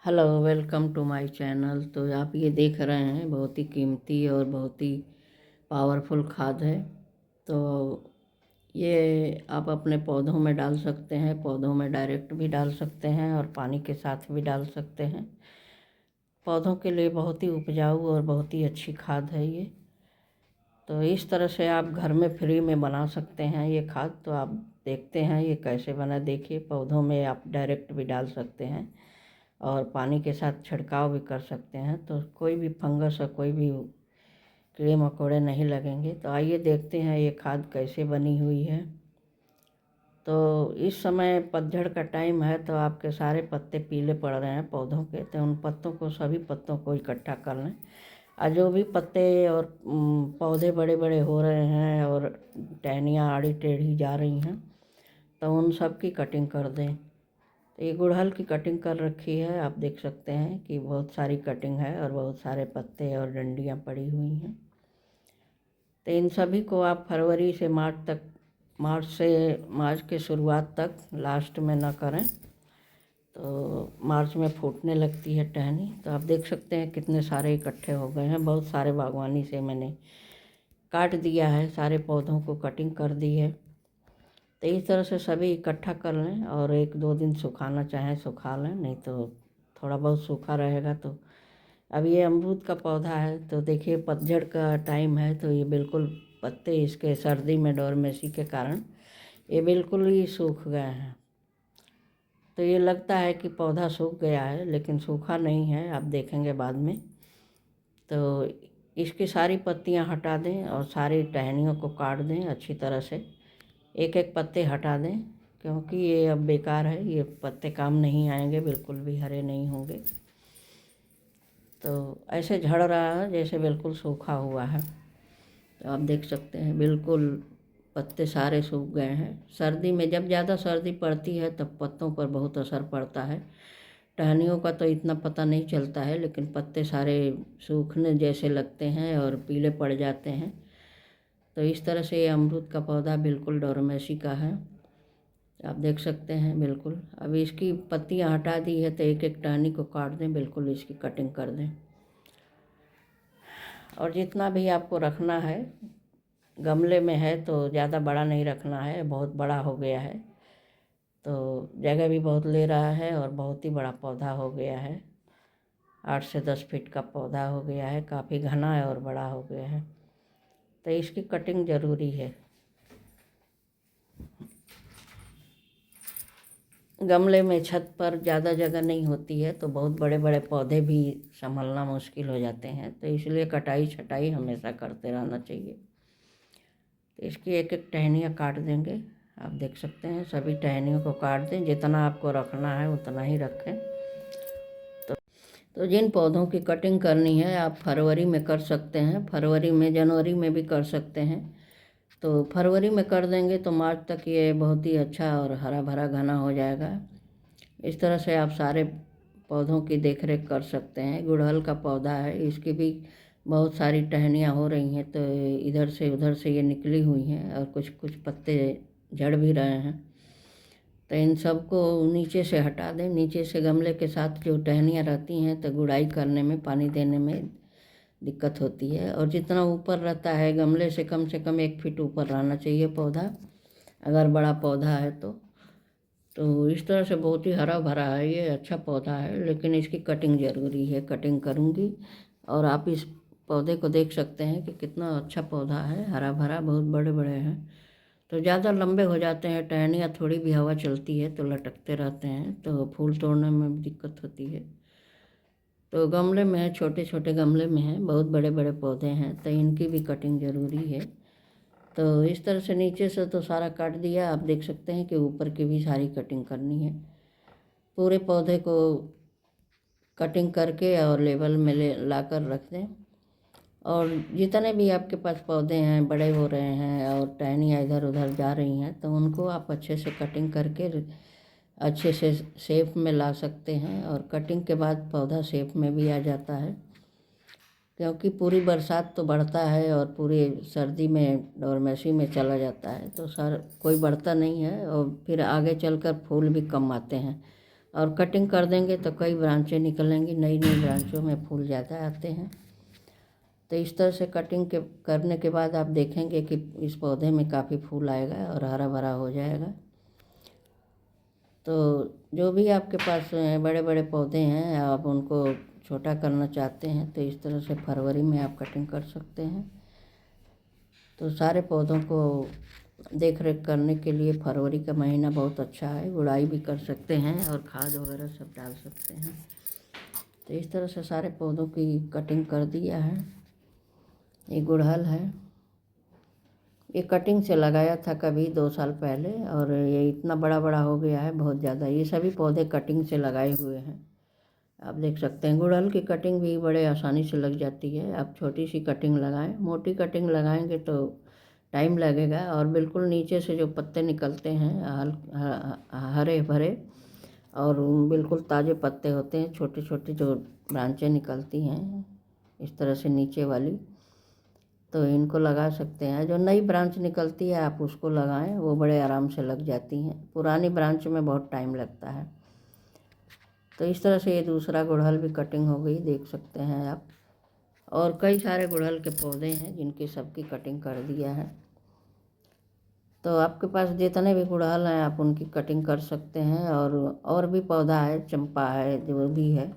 Hello, welcome to my channel. तो आप ये देख रहे हैं बहुत ही कीमती और बहुत ही पावरफुल खाद है। तो ये आप अपने पौधों में डाल सकते हैं, पौधों में डायरेक्ट भी डाल सकते हैं और पानी के साथ भी डाल सकते हैं। पौधों के लिए बहुत ही उपजाऊ और बहुत ही अच्छी खाद है ये। तो इस तरह से आप घर में फ्री में बना सकते हैं ये खाद। तो आप देखते हैं ये कैसे बना। देखिए, पौधों में आप डायरेक्ट भी डाल सकते हैं और पानी के साथ छिड़काव भी कर सकते हैं, तो कोई भी फंगस और कोई भी कीड़े मकोड़े नहीं लगेंगे। तो आइए देखते हैं ये खाद कैसे बनी हुई है। तो इस समय पतझड़ का टाइम है, तो आपके सारे पत्ते पीले पड़ रहे हैं पौधों के। तो उन पत्तों को, सभी पत्तों को इकट्ठा कर लें और जो भी पत्ते और पौधे बड़े बड़े हो रहे हैं और टहनियाँ आड़ी टेढ़ी जा रही हैं, तो उन सब की कटिंग कर दें। तो ये गुड़हल की कटिंग कर रखी है। आप देख सकते हैं कि बहुत सारी कटिंग है और बहुत सारे पत्ते और डंडियाँ पड़ी हुई हैं। तो इन सभी को आप फरवरी से मार्च के शुरुआत तक, लास्ट में ना करें। तो मार्च में फूटने लगती है टहनी। तो आप देख सकते हैं कितने सारे इकट्ठे हो गए हैं। बहुत सारे बागवानी से मैंने काट दिया है, सारे पौधों को कटिंग कर दी है। तो इस तरह से सभी इकट्ठा कर लें और 1-2 दिन सुखाना चाहें सुखा लें, नहीं तो थोड़ा बहुत सूखा रहेगा। तो अब ये अमरूद का पौधा है, तो देखिए पतझड़ का टाइम है, तो ये बिल्कुल पत्ते इसके सर्दी में डोरमेसी के कारण ये बिल्कुल ही सूख गए हैं। तो ये लगता है कि पौधा सूख गया है, लेकिन सूखा नहीं है, आप देखेंगे बाद में। तो इसकी सारी पत्तियां हटा दें और सारी टहनियों को काट दें अच्छी तरह से। एक एक पत्ते हटा दें, क्योंकि ये अब बेकार है, ये पत्ते काम नहीं आएंगे, बिल्कुल भी हरे नहीं होंगे। तो ऐसे झड़ रहा है जैसे बिल्कुल सूखा हुआ है। तो आप देख सकते हैं बिल्कुल पत्ते सारे सूख गए हैं। सर्दी में जब ज़्यादा सर्दी पड़ती है तब पत्तों पर बहुत असर पड़ता है। टहनियों का तो इतना पता नहीं चलता है, लेकिन पत्ते सारे सूखने जैसे लगते हैं और पीले पड़ जाते हैं। तो इस तरह से ये अमरूद का पौधा बिल्कुल डोरमेसी का है, आप देख सकते हैं बिल्कुल। अभी इसकी पत्तियां हटा दी है, तो एक एक टहनी को काट दें, बिल्कुल इसकी कटिंग कर दें। और जितना भी आपको रखना है, गमले में है तो ज़्यादा बड़ा नहीं रखना है, बहुत बड़ा हो गया है तो जगह भी बहुत ले रहा है और बहुत ही बड़ा पौधा हो गया है। 8 से 10 फीट का पौधा हो गया है, काफ़ी घना है और बड़ा हो गया है। तो इसकी कटिंग ज़रूरी है। गमले में छत पर ज़्यादा जगह नहीं होती है, तो बहुत बड़े बड़े पौधे भी संभालना मुश्किल हो जाते हैं, तो इसलिए कटाई छटाई हमेशा करते रहना चाहिए। तो इसकी एक एक टहनियाँ काट देंगे। आप देख सकते हैं सभी टहनियों को काट दें, जितना आपको रखना है उतना ही रखें। तो जिन पौधों की कटिंग करनी है आप फरवरी में कर सकते हैं, फरवरी में, जनवरी में भी कर सकते हैं। तो फरवरी में कर देंगे तो मार्च तक ये बहुत ही अच्छा और हरा भरा घना हो जाएगा। इस तरह से आप सारे पौधों की देखरेख कर सकते हैं। गुड़हल का पौधा है, इसकी भी बहुत सारी टहनियाँ हो रही हैं, तो इधर से उधर से ये निकली हुई हैं और कुछ कुछ पत्ते झड़ भी रहे हैं। तो इन सब को नीचे से हटा दें। नीचे से गमले के साथ जो टहनियाँ रहती हैं, तो गुड़ाई करने में, पानी देने में दिक्कत होती है। और जितना ऊपर रहता है गमले से कम 1 फीट ऊपर रहना चाहिए पौधा, अगर बड़ा पौधा है तो इस तरह से बहुत ही हरा भरा है ये, अच्छा पौधा है, लेकिन इसकी कटिंग ज़रूरी है। कटिंग करूँगी और आप इस पौधे को देख सकते हैं कि कितना अच्छा पौधा है, हरा भरा, बहुत बड़े बड़े हैं। तो ज़्यादा लंबे हो जाते हैं टहनियाँ, थोड़ी भी हवा चलती है तो लटकते रहते हैं, तो फूल तोड़ने में भी दिक्कत होती है। तो गमले में है, छोटे छोटे गमले में है, बहुत बड़े बड़े पौधे हैं, तो इनकी भी कटिंग ज़रूरी है। तो इस तरह से नीचे से तो सारा काट दिया, आप देख सकते हैं कि ऊपर की भी सारी कटिंग करनी है। पूरे पौधे को कटिंग करके और लेवल में ला कर रख दें। और जितने भी आपके पास पौधे हैं बड़े हो रहे हैं और टहनियाँ इधर उधर जा रही हैं, तो उनको आप अच्छे से कटिंग करके अच्छे से शेप में ला सकते हैं। और कटिंग के बाद पौधा शेप में भी आ जाता है, क्योंकि पूरी बरसात तो बढ़ता है और पूरी सर्दी में डोरमेसी में चला जाता है, तो सर कोई बढ़ता नहीं है और फिर आगे चलकर फूल भी कम आते हैं। और कटिंग कर देंगे तो कई ब्रांचें निकलेंगी, नई नई ब्रांचों में फूल ज़्यादा आते हैं। तो इस तरह से कटिंग के करने के बाद आप देखेंगे कि इस पौधे में काफ़ी फूल आएगा और हरा भरा हो जाएगा। तो जो भी आपके पास बड़े बड़े पौधे हैं, आप उनको छोटा करना चाहते हैं तो इस तरह से फरवरी में आप कटिंग कर सकते हैं। तो सारे पौधों को देख रेख करने के लिए फरवरी का महीना बहुत अच्छा है। गुड़ाई भी कर सकते हैं और खाद वगैरह सब डाल सकते हैं। तो इस तरह से सारे पौधों की कटिंग कर दिया है। ये गुड़हल है, ये कटिंग से लगाया था कभी 2 साल पहले और ये इतना बड़ा बड़ा हो गया है बहुत ज़्यादा। ये सभी पौधे कटिंग से लगाए हुए हैं, आप देख सकते हैं। गुड़हल की कटिंग भी बड़े आसानी से लग जाती है। आप छोटी सी कटिंग लगाएं, मोटी कटिंग लगाएंगे तो टाइम लगेगा। और बिल्कुल नीचे से जो पत्ते निकलते हैं हरे भरे और बिल्कुल ताज़े पत्ते होते हैं, छोटे छोटे जो ब्रांचें निकलती हैं इस तरह से नीचे वाली, तो इनको लगा सकते हैं। जो नई ब्रांच निकलती है आप उसको लगाएं, वो बड़े आराम से लग जाती हैं। पुरानी ब्रांच में बहुत टाइम लगता है। तो इस तरह से ये दूसरा गुड़हल भी कटिंग हो गई, देख सकते हैं आप। और कई सारे गुड़हल के पौधे हैं जिनकी सबकी कटिंग कर दिया है। तो आपके पास जितने भी गुड़हल हैं आप उनकी कटिंग कर सकते हैं। और भी पौधा है, चंपा है, जो भी है।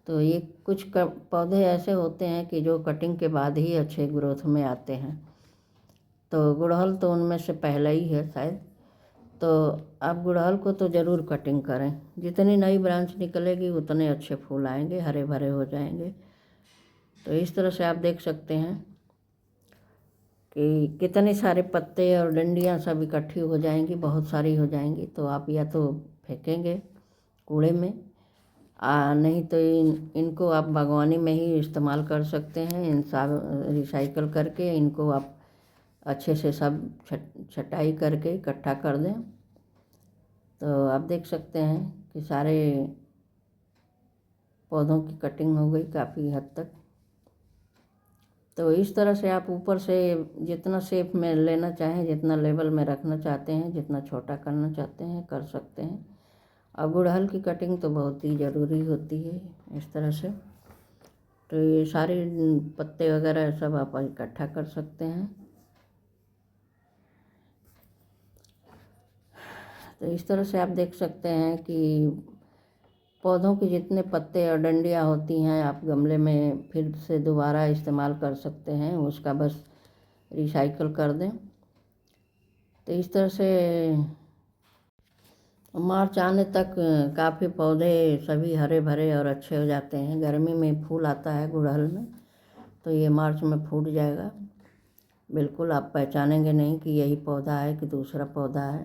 तो ये कुछ पौधे ऐसे होते हैं कि जो कटिंग के बाद ही अच्छे ग्रोथ में आते हैं। तो गुड़हल तो उनमें से पहला ही है शायद। तो आप गुड़हल को तो ज़रूर कटिंग करें। जितनी नई ब्रांच निकलेगी उतने अच्छे फूल आएंगे, हरे भरे हो जाएंगे। तो इस तरह से आप देख सकते हैं कि कितने सारे पत्ते और डंडियाँ सब इकट्ठी हो जाएंगी, बहुत सारी हो जाएंगी। तो आप या तो फेंकेंगे कूड़े में, नहीं तो इनको आप बागवानी में ही इस्तेमाल कर सकते हैं। इन सब रिसाइकल करके इनको आप अच्छे से सब छटाई करके इकट्ठा कर दें। तो आप देख सकते हैं कि सारे पौधों की कटिंग हो गई काफ़ी हद तक। तो इस तरह से आप ऊपर से जितना शेप में लेना चाहें, जितना लेवल में रखना चाहते हैं, जितना छोटा करना चाहते हैं कर सकते हैं। और गुड़हल की कटिंग तो बहुत ही ज़रूरी होती है इस तरह से। तो ये सारे पत्ते वगैरह सब आप इकट्ठा कर सकते हैं। तो इस तरह से आप देख सकते हैं कि पौधों के जितने पत्ते और डंडियाँ होती हैं आप गमले में फिर से दोबारा इस्तेमाल कर सकते हैं, उसका बस रिसाइकल कर दें। तो इस तरह से मार्च आने तक काफ़ी पौधे सभी हरे भरे और अच्छे हो जाते हैं। गर्मी में फूल आता है गुड़हल में, तो ये मार्च में फूट जाएगा। बिल्कुल आप पहचानेंगे नहीं कि यही पौधा है कि दूसरा पौधा है।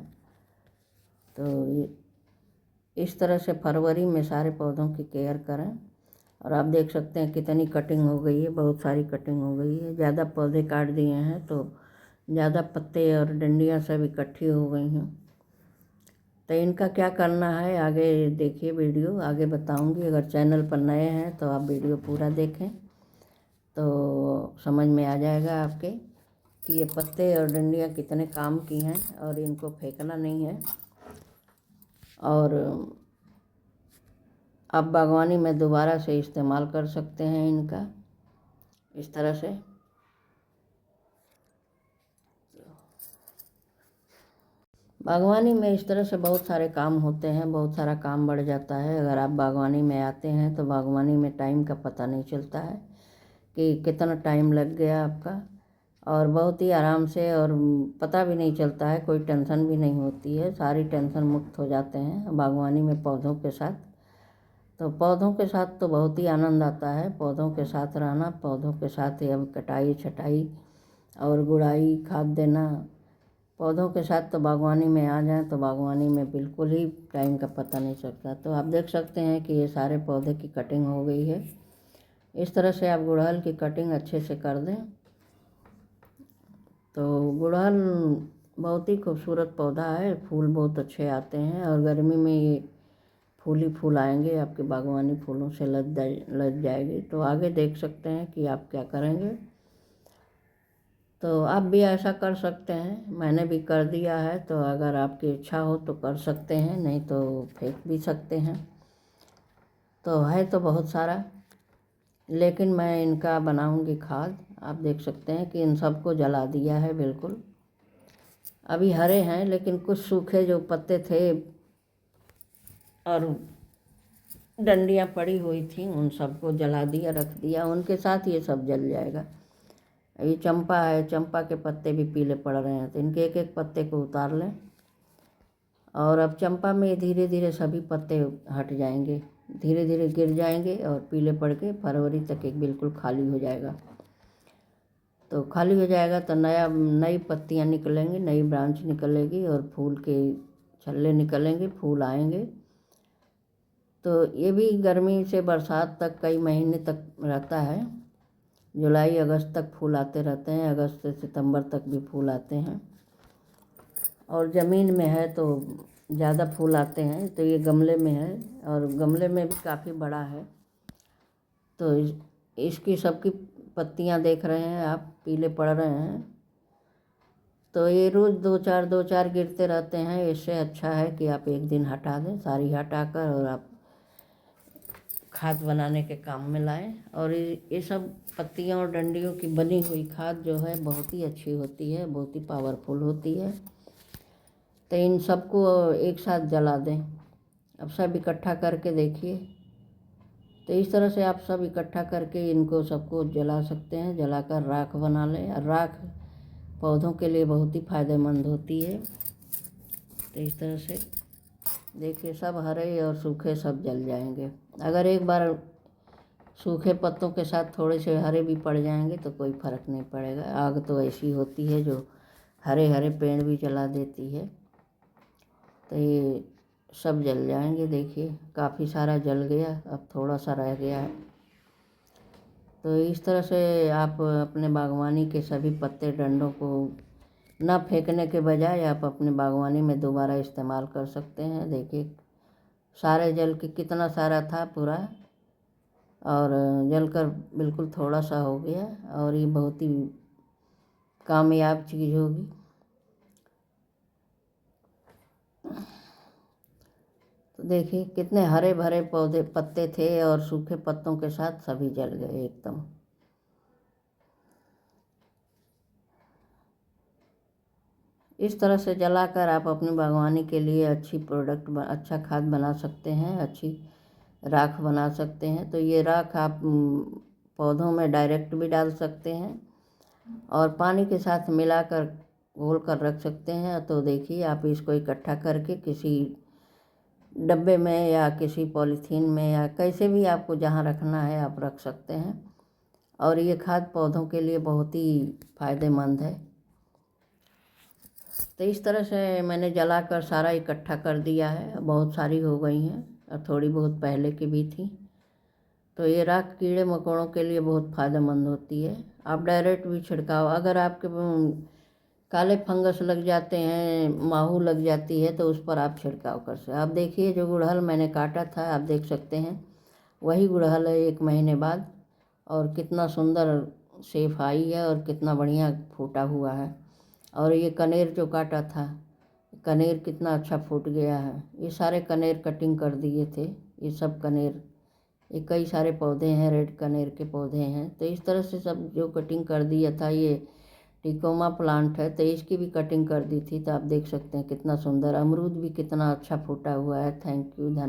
तो इस तरह से फरवरी में सारे पौधों की केयर करें। और आप देख सकते हैं कितनी कटिंग हो गई है, बहुत सारी कटिंग हो गई है। ज़्यादा पौधे काट दिए हैं तो ज़्यादा पत्ते और डंडियाँ सब इकट्ठी हो गई हैं। तो इनका क्या करना है आगे देखिए, वीडियो आगे बताऊंगी। अगर चैनल पर नए हैं तो आप वीडियो पूरा देखें तो समझ में आ जाएगा आपके कि ये पत्ते और डंडियाँ कितने काम की हैं और इनको फेंकना नहीं है। और आप बागवानी में दोबारा से इस्तेमाल कर सकते हैं इनका इस तरह से। बागवानी में इस तरह से बहुत सारे काम होते हैं, बहुत सारा काम बढ़ जाता है। अगर आप बागवानी में आते हैं तो बागवानी में टाइम का पता नहीं चलता है कि कितना टाइम लग गया आपका, और बहुत ही आराम से, और पता भी नहीं चलता है, कोई टेंशन भी नहीं होती है। सारी टेंशन मुक्त हो जाते हैं बागवानी में पौधों के साथ। तो पौधों के साथ तो बहुत ही आनंद आता है, पौधों के साथ रहना, पौधों के साथ ही अब कटाई छटाई और गुड़ाई खाद देना। पौधों के साथ तो बागवानी में आ जाएं तो बागवानी में बिल्कुल ही टाइम का पता नहीं चलता। तो आप देख सकते हैं कि ये सारे पौधे की कटिंग हो गई है। इस तरह से आप गुड़हल की कटिंग अच्छे से कर दें। तो गुड़हल बहुत ही खूबसूरत पौधा है, फूल बहुत अच्छे आते हैं और गर्मी में ये फूल ही फूल आएंगे, आपकी बागवानी फूलों से लद जाएगी। तो आगे देख सकते हैं कि आप क्या करेंगे। तो आप भी ऐसा कर सकते हैं, मैंने भी कर दिया है। तो अगर आपकी इच्छा हो तो कर सकते हैं, नहीं तो फेंक भी सकते हैं। तो है तो बहुत सारा, लेकिन मैं इनका बनाऊंगी खाद। आप देख सकते हैं कि इन सबको जला दिया है बिल्कुल। अभी हरे हैं, लेकिन कुछ सूखे जो पत्ते थे और डंडियाँ पड़ी हुई थी उन सबको जला दिया, रख दिया। उनके साथ ये सब जल जाएगा। अभी चंपा है, चंपा के पत्ते भी पीले पड़ रहे हैं, तो इनके एक एक पत्ते को उतार लें। और अब चंपा में धीरे धीरे सभी पत्ते हट जाएंगे, धीरे धीरे गिर जाएंगे और पीले पड़ के फरवरी तक एक बिल्कुल खाली हो जाएगा। तो खाली हो जाएगा तो नई पत्तियां निकलेंगी, नई ब्रांच निकलेगी और फूल के छल्ले निकलेंगे, फूल आएंगे। तो ये भी गर्मी से बरसात तक कई महीने तक रहता है। जुलाई अगस्त तक फूल आते रहते हैं, अगस्त से सितंबर तक भी फूल आते हैं। और ज़मीन में है तो ज़्यादा फूल आते हैं। तो ये गमले में है और गमले में भी काफ़ी बड़ा है। तो इसकी सबकी पत्तियां देख रहे हैं आप, पीले पड़ रहे हैं। तो ये रोज़ दो चार गिरते रहते हैं। इससे अच्छा है कि आप एक दिन हटा दें, सारी हटाकर, और आप खाद बनाने के काम में लाएं। और ये सब पत्तियों और डंडियों की बनी हुई खाद जो है बहुत ही अच्छी होती है, बहुत ही पावरफुल होती है। तो इन सबको एक साथ जला दें। अब सब इकट्ठा करके देखिए। तो इस तरह से आप सब इकट्ठा करके इनको सबको जला सकते हैं, जलाकर राख बना लें। और राख पौधों के लिए बहुत ही फायदेमंद होती है। तो इस तरह से देखिए, सब हरे और सूखे सब जल जाएंगे। अगर एक बार सूखे पत्तों के साथ थोड़े से हरे भी पड़ जाएंगे तो कोई फ़र्क नहीं पड़ेगा। आग तो ऐसी होती है जो हरे हरे पेड़ भी जला देती है। तो ये सब जल जाएंगे। देखिए काफ़ी सारा जल गया, अब थोड़ा सा रह गया है। तो इस तरह से आप अपने बागवानी के सभी पत्ते डंडों को ना फेंकने के बजाय आप अपने बागवानी में दोबारा इस्तेमाल कर सकते हैं। देखिए सारे जल के कितना सारा था पूरा, और जलकर बिल्कुल थोड़ा सा हो गया। और ये बहुत ही कामयाब चीज़ होगी। तो देखिए कितने हरे भरे पौधे पत्ते थे और सूखे पत्तों के साथ सभी जल गए एकदम। इस तरह से जलाकर आप अपनी बागवानी के लिए अच्छा खाद बना सकते हैं, अच्छी राख बना सकते हैं। तो ये राख आप पौधों में डायरेक्ट भी डाल सकते हैं और पानी के साथ मिलाकर घोल कर रख सकते हैं। तो देखिए आप इसको इकट्ठा करके किसी डब्बे में या किसी पॉलीथीन में या कैसे भी आपको जहाँ रखना है आप रख सकते हैं। और ये खाद पौधों के लिए बहुत ही फायदेमंद है। तो इस तरह से मैंने जलाकर सारा इकट्ठा कर दिया है। बहुत सारी हो गई हैं और थोड़ी बहुत पहले की भी थी। तो ये राख कीड़े मकोड़ों के लिए बहुत फ़ायदेमंद होती है। आप डायरेक्ट भी छिड़काव, अगर आपके काले फंगस लग जाते हैं, माहू लग जाती है, तो उस पर आप छिड़काव कर सकते। आप देखिए जो गुड़हल मैंने काटा था आप देख सकते हैं, वही गुड़हल है 1 महीने बाद, और कितना सुंदर सेफ आई है और कितना बढ़िया फूटा हुआ है। और ये कनेर जो काटा था, कनेर कितना अच्छा फूट गया है। ये सारे कनेर कटिंग कर दिए थे, ये सब कनेर, ये कई सारे पौधे हैं, रेड कनेर के पौधे हैं। तो इस तरह से सब जो कटिंग कर दिया था, ये टिकोमा प्लांट है तो इसकी भी कटिंग कर दी थी। तो आप देख सकते हैं कितना सुंदर, अमरूद भी कितना अच्छा फूटा हुआ है। थैंक यू, धन्यवाद।